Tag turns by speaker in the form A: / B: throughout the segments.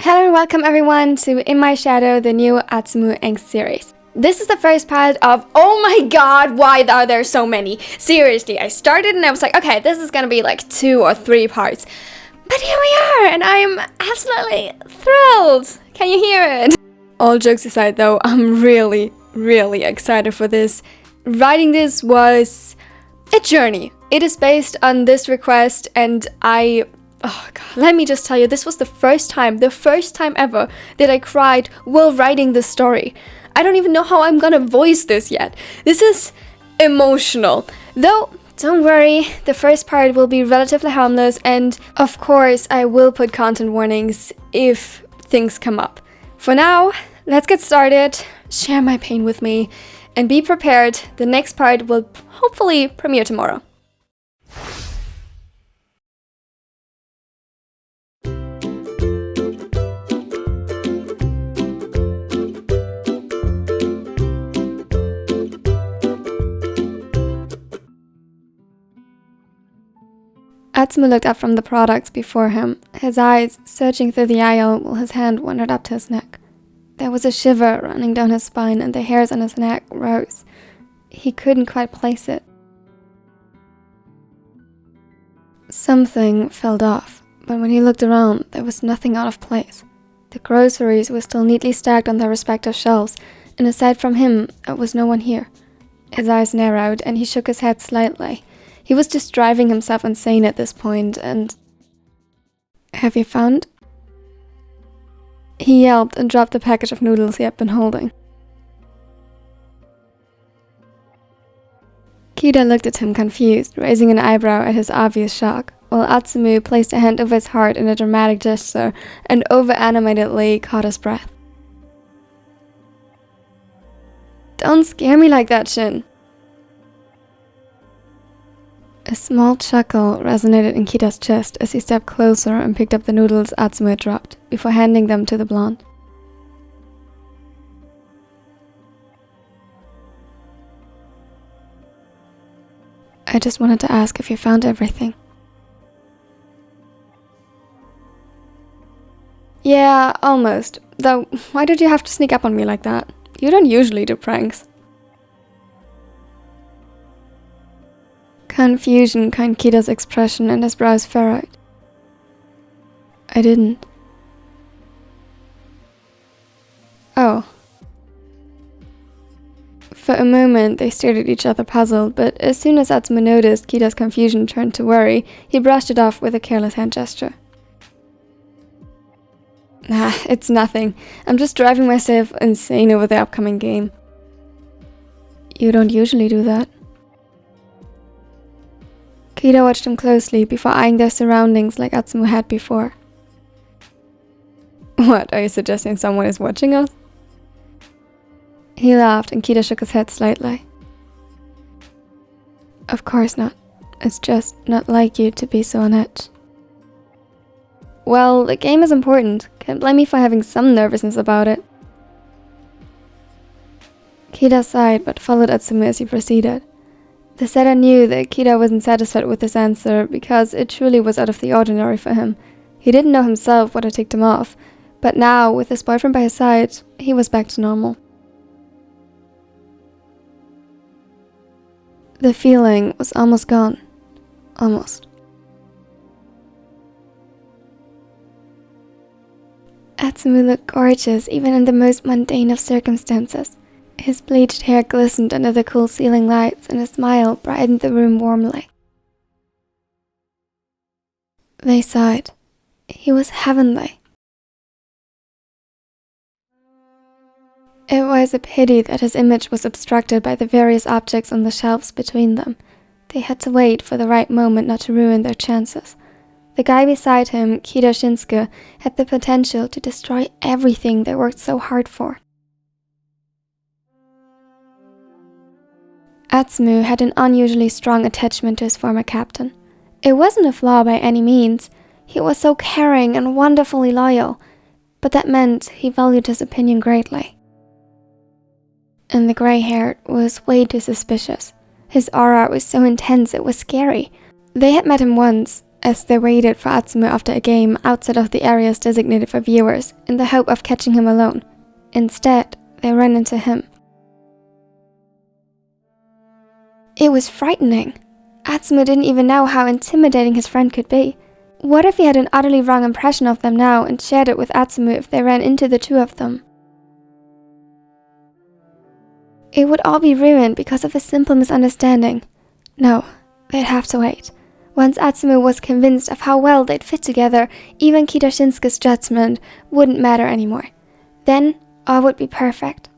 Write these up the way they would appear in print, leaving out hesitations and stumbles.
A: Hello and welcome everyone to In My Shadow, the new Atsumu Angst series. This is the first part of, oh my god, why are there so many? Seriously, I started and I was like, okay, this is gonna be like 2 or 3 parts. But here we are, and I am absolutely thrilled. Can you hear it? All jokes aside though, I'm really excited for this. Writing this was a journey. It is based on this request, and oh god, let me just tell you, this was the first time ever that I cried while writing this story. I don't even know how I'm gonna voice this yet. This is emotional. Though, don't worry, the first part will be relatively harmless, and of course I will put content warnings if things come up. For now, let's get started, share my pain with me, and be prepared. The next part will hopefully premiere tomorrow. Atsumu looked up from the products before him, his eyes searching through the aisle while his hand wandered up to his neck. There was a shiver running down his spine and the hairs on his neck rose. He couldn't quite place it. Something felt off, but when he looked around, there was nothing out of place. The groceries were still neatly stacked on their respective shelves, and aside from him, there was no one here. His eyes narrowed and he shook his head slightly. He was just driving himself insane at this point, and... Have you found? He yelped and dropped the package of noodles he had been holding. Kida looked at him confused, raising an eyebrow at his obvious shock, while Atsumu placed a hand over his heart in a dramatic gesture and over-animatedly caught his breath. Don't scare me like that, Shin. A small chuckle resonated in Kida's chest as he stepped closer and picked up the noodles Atsumu had dropped, before handing them to the blonde. I just wanted to ask if you found everything. Yeah, almost. Though, why did you have to sneak up on me like that? You don't usually do pranks. Confusion caught Kida's expression and his brows furrowed. I didn't. Oh. For a moment, they stared at each other puzzled, but as soon as Atsumu noticed Kida's confusion turned to worry, he brushed it off with a careless hand gesture. Nah, it's nothing. I'm just driving myself insane over the upcoming game. You don't usually do that. Kida watched him closely before eyeing their surroundings like Atsumu had before. What, are you suggesting someone is watching us? He laughed and Kida shook his head slightly. Of course not. It's just not like you to be so on edge. Well, the game is important. Can't blame me for having some nervousness about it. Kida sighed but followed Atsumu as he proceeded. The setter knew that Kida wasn't satisfied with his answer because it truly was out of the ordinary for him. He didn't know himself what had ticked him off, but now, with his boyfriend by his side, he was back to normal. The feeling was almost gone. Almost. Atsumu looked gorgeous even in the most mundane of circumstances. His bleached hair glistened under the cool ceiling lights, and a smile brightened the room warmly. They sighed. He was heavenly. It was a pity that his image was obstructed by the various objects on the shelves between them. They had to wait for the right moment not to ruin their chances. The guy beside him, Kida Shinsuke, had the potential to destroy everything they worked so hard for. Atsumu had an unusually strong attachment to his former captain. It wasn't a flaw by any means. He was so caring and wonderfully loyal, but that meant he valued his opinion greatly. And the gray-haired was way too suspicious. His aura was so intense it was scary. They had met him once, as they waited for Atsumu after a game outside of the areas designated for viewers in the hope of catching him alone. Instead, they ran into him. It was frightening. Atsumu didn't even know how intimidating his friend could be. What if he had an utterly wrong impression of them now and shared it with Atsumu if they ran into the two of them? It would all be ruined because of a simple misunderstanding. No, they'd have to wait. Once Atsumu was convinced of how well they'd fit together, even Kida Shinsuke's judgment wouldn't matter anymore. Then, all would be perfect.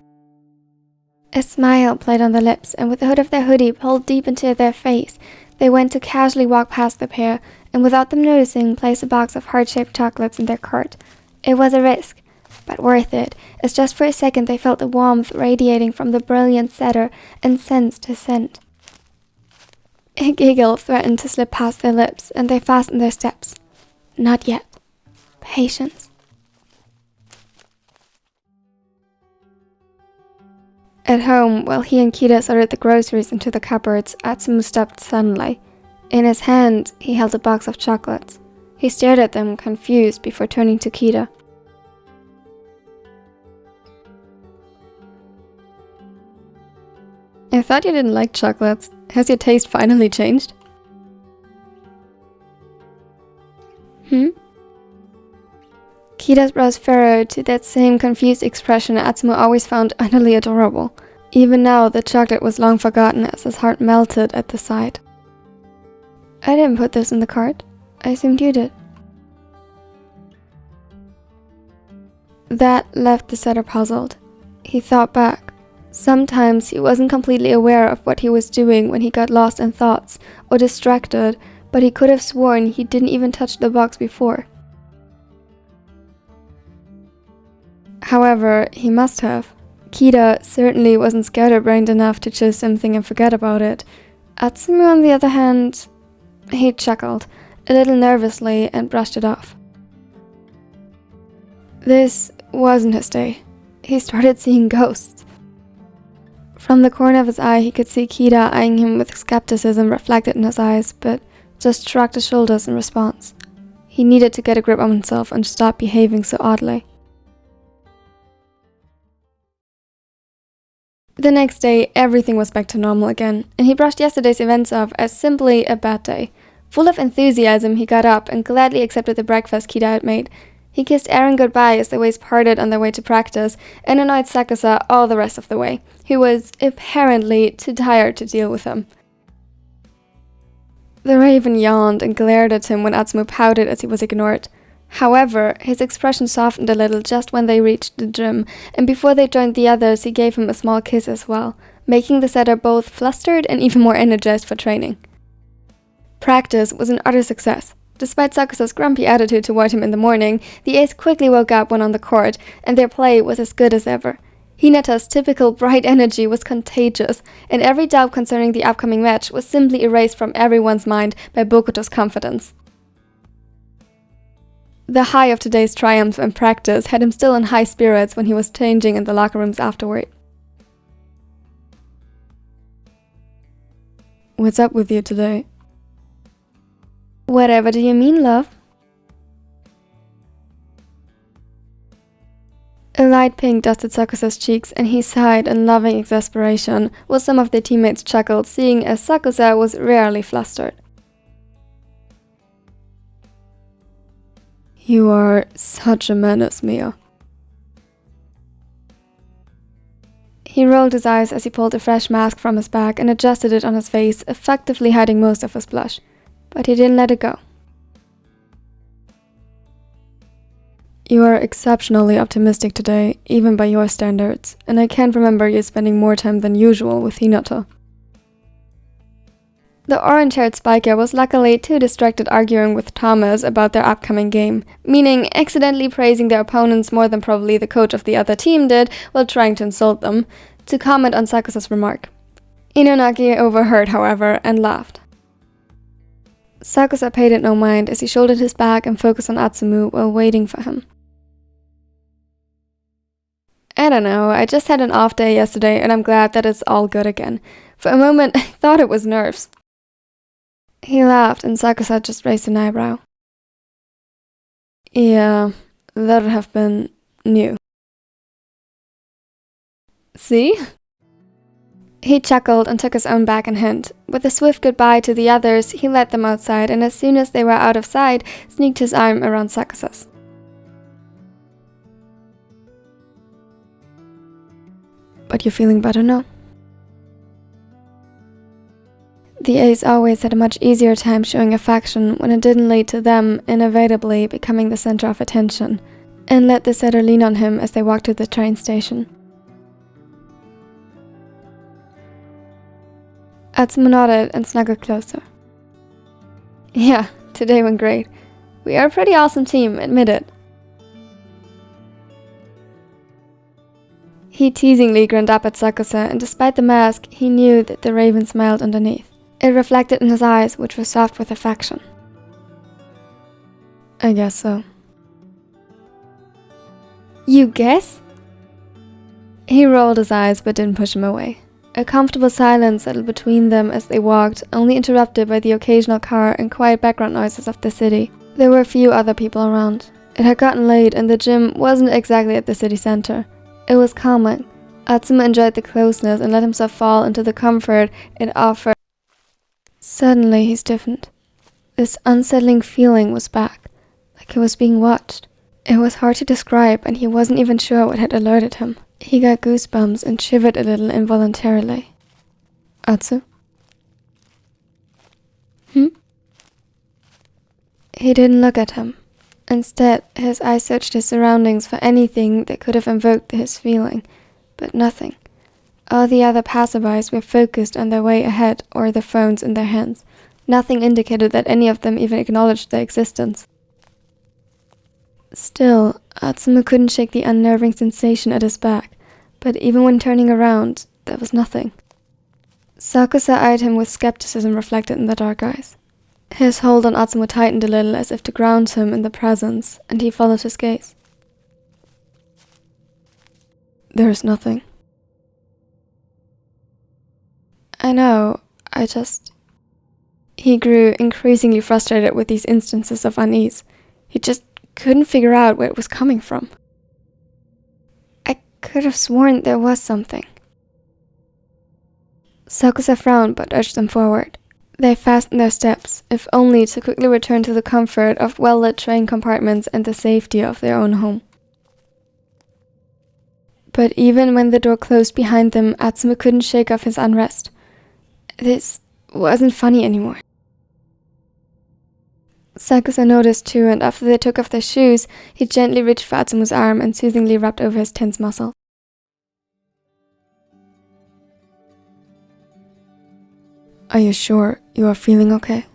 A: A smile played on their lips, and with the hood of their hoodie pulled deep into their face, they went to casually walk past the pair, and without them noticing, placed a box of heart-shaped chocolates in their cart. It was a risk, but worth it, as just for a second they felt the warmth radiating from the brilliant setter and sensed his scent. A giggle threatened to slip past their lips, and they fastened their steps. Not yet. Patience. At home, while he and Kida sorted the groceries into the cupboards, Atsumu stopped suddenly. In his hand, he held a box of chocolates. He stared at them, confused, before turning to Kida. I thought you didn't like chocolates. Has your taste finally changed? Kida's brows furrowed to that same confused expression Atsumu always found utterly adorable. Even now, the chocolate was long forgotten as his heart melted at the sight. I didn't put this in the cart. I assumed you did. That left the setter puzzled. He thought back. Sometimes he wasn't completely aware of what he was doing when he got lost in thoughts or distracted, but he could have sworn he didn't even touch the box before. However, he must have. Kida certainly wasn't scatterbrained enough to choose something and forget about it. Atsumu, on the other hand, he chuckled, a little nervously, and brushed it off. This wasn't his day. He started seeing ghosts. From the corner of his eye, he could see Kida eyeing him with skepticism reflected in his eyes, but just shrugged his shoulders in response. He needed to get a grip on himself and stop behaving so oddly. The next day, everything was back to normal again, and he brushed yesterday's events off as simply a bad day. Full of enthusiasm, he got up and gladly accepted the breakfast Kida had made. He kissed Aaron goodbye as the ways parted on their way to practice, and annoyed Sakusa all the rest of the way, who was apparently too tired to deal with him. The Raven yawned and glared at him when Atsumu pouted as he was ignored. However, his expression softened a little just when they reached the gym, and before they joined the others, he gave him a small kiss as well, making the setter both flustered and even more energized for training. Practice was an utter success. Despite Sakusa's grumpy attitude toward him in the morning, the ace quickly woke up when on the court, and their play was as good as ever. Hinata's typical bright energy was contagious, and every doubt concerning the upcoming match was simply erased from everyone's mind by Bokuto's confidence. The high of today's triumph and practice had him still in high spirits when he was changing in the locker rooms afterward. What's up with you today? Whatever do you mean, love? A light pink dusted Sakusa's cheeks, and he sighed in loving exasperation, while some of their teammates chuckled, seeing as Sakusa was rarely flustered. You are such a menace, Mia. He rolled his eyes as he pulled a fresh mask from his bag and adjusted it on his face, effectively hiding most of his blush. But he didn't let it go. You are exceptionally optimistic today, even by your standards, and I can't remember you spending more time than usual with Hinata. The orange-haired spiker was luckily too distracted arguing with Thomas about their upcoming game, meaning accidentally praising their opponents more than probably the coach of the other team did while trying to insult them, to comment on Sakusa's remark. Inonaki overheard, however, and laughed. Sakusa paid it no mind as he shouldered his bag and focused on Atsumu while waiting for him. I don't know, I just had an off day yesterday and I'm glad that it's all good again. For a moment, I thought it was nerves. He laughed and Sakusa just raised an eyebrow. Yeah, that'd have been new. See? He chuckled and took his own back and hint. With a swift goodbye to the others, he led them outside, and as soon as they were out of sight, sneaked his arm around Sakusa's. But you're feeling better now? The Ace always had a much easier time showing affection when it didn't lead to them inevitably becoming the center of attention, and let the setter lean on him as they walked to the train station. Atsumu nodded and snuggled closer. Yeah, today went great. We are a pretty awesome team, admit it. He teasingly grinned up at Sakusa, and despite the mask, he knew that the raven smiled underneath. It reflected in his eyes, which were soft with affection. I guess so. You guess? He rolled his eyes but didn't push him away. A comfortable silence settled between them as they walked, only interrupted by the occasional car and quiet background noises of the city. There were few other people around. It had gotten late and the gym wasn't exactly at the city center. It was calming. Atsumu enjoyed the closeness and let himself fall into the comfort it offered. Suddenly he stiffened. This unsettling feeling was back, like he was being watched. It was hard to describe and he wasn't even sure what had alerted him. He got goosebumps and shivered a little involuntarily. Atsu? He didn't look at him. Instead, his eyes searched his surroundings for anything that could have invoked his feeling, but nothing. All the other passerbys were focused on their way ahead or their phones in their hands. Nothing indicated that any of them even acknowledged their existence. Still, Atsumu couldn't shake the unnerving sensation at his back, but even when turning around, there was nothing. Sakusa eyed him with skepticism reflected in the dark eyes. His hold on Atsumu tightened a little as if to ground him in the presence, and he followed his gaze. There's nothing. I know, He grew increasingly frustrated with these instances of unease. He just couldn't figure out where it was coming from. I could have sworn there was something. Sakusa frowned but urged them forward. They fastened their steps, if only to quickly return to the comfort of well-lit train compartments and the safety of their own home. But even when the door closed behind them, Atsumu couldn't shake off his unrest. This wasn't funny anymore. Sakusa noticed too, and after they took off their shoes, he gently reached for Atsumu's arm and soothingly rubbed over his tense muscle. Are you sure you are feeling okay?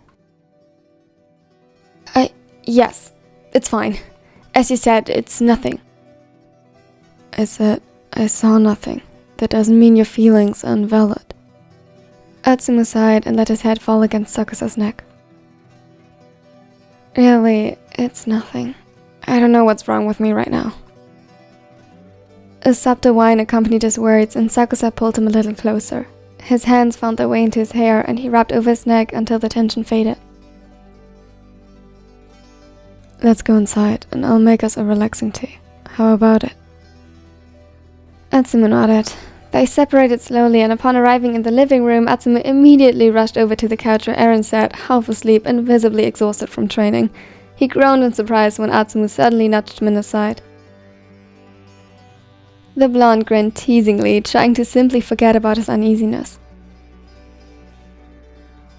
A: Yes, it's fine. As you said, it's nothing. I said I saw nothing. That doesn't mean your feelings are invalid. Atsumu sighed and let his head fall against Sakusa's neck. Really, it's nothing. I don't know what's wrong with me right now. A subtle whine accompanied his words, and Sakusa pulled him a little closer. His hands found their way into his hair, and he rubbed over his neck until the tension faded. Let's go inside, and I'll make us a relaxing tea. How about it? Atsumu nodded. They separated slowly, and upon arriving in the living room, Atsumu immediately rushed over to the couch where Eren sat, half asleep and visibly exhausted from training. He groaned in surprise when Atsumu suddenly nudged him in his side. The blonde grinned teasingly, trying to simply forget about his uneasiness.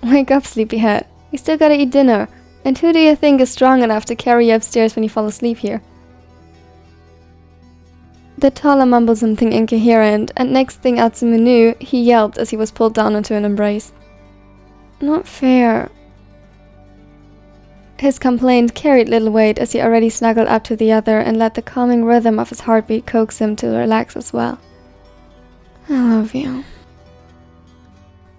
A: Wake up, sleepyhead. You still gotta eat dinner. And who do you think is strong enough to carry you upstairs when you fall asleep here? The taller mumbled something incoherent, and next thing Atsumu knew, he yelped as he was pulled down into an embrace. Not fair. His complaint carried little weight as he already snuggled up to the other and let the calming rhythm of his heartbeat coax him to relax as well. I love you.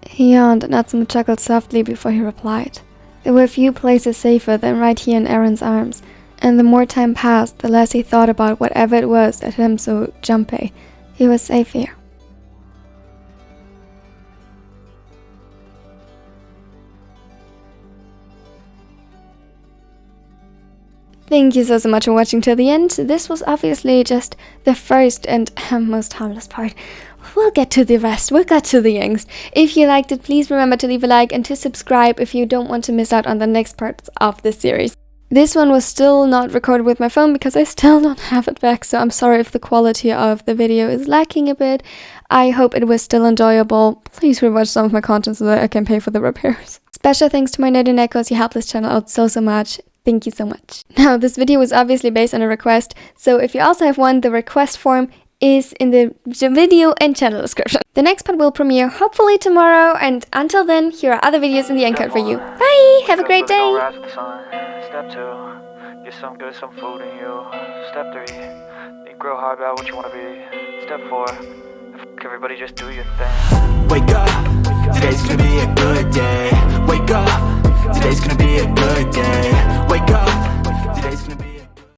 A: He yawned and Atsumu chuckled softly before he replied. There were few places safer than right here in Eren's arms, and the more time passed, the less he thought about whatever it was that had him so jumpy. He was safe here. Thank you so much for watching till the end. This was obviously just the first and most harmless part. We'll get to the rest. We'll get to the angst. If you liked it, please remember to leave a like and to subscribe if you don't want to miss out on the next parts of this series. This one was still not recorded with my phone because I still don't have it back, so I'm sorry if the quality of the video is lacking a bit. I hope it was still enjoyable. Please rewatch some of my content so that I can pay for the repairs. Special thanks to my nerd and echoes. You help this channel out so much. Thank you so much. Now, this video was obviously based on a request, so if you also have one, the request form is in the video and channel description. The next part will premiere hopefully tomorrow, and until then, here are other videos in the end card for you. Bye! Have a great day!
B: Step 2, get some good, some food in you. Step 3, think real hard about what you want to be. Step 4, everybody just do your thing.
C: Wake up, today's gonna be a good day. Wake up, today's gonna be a good day. Wake up.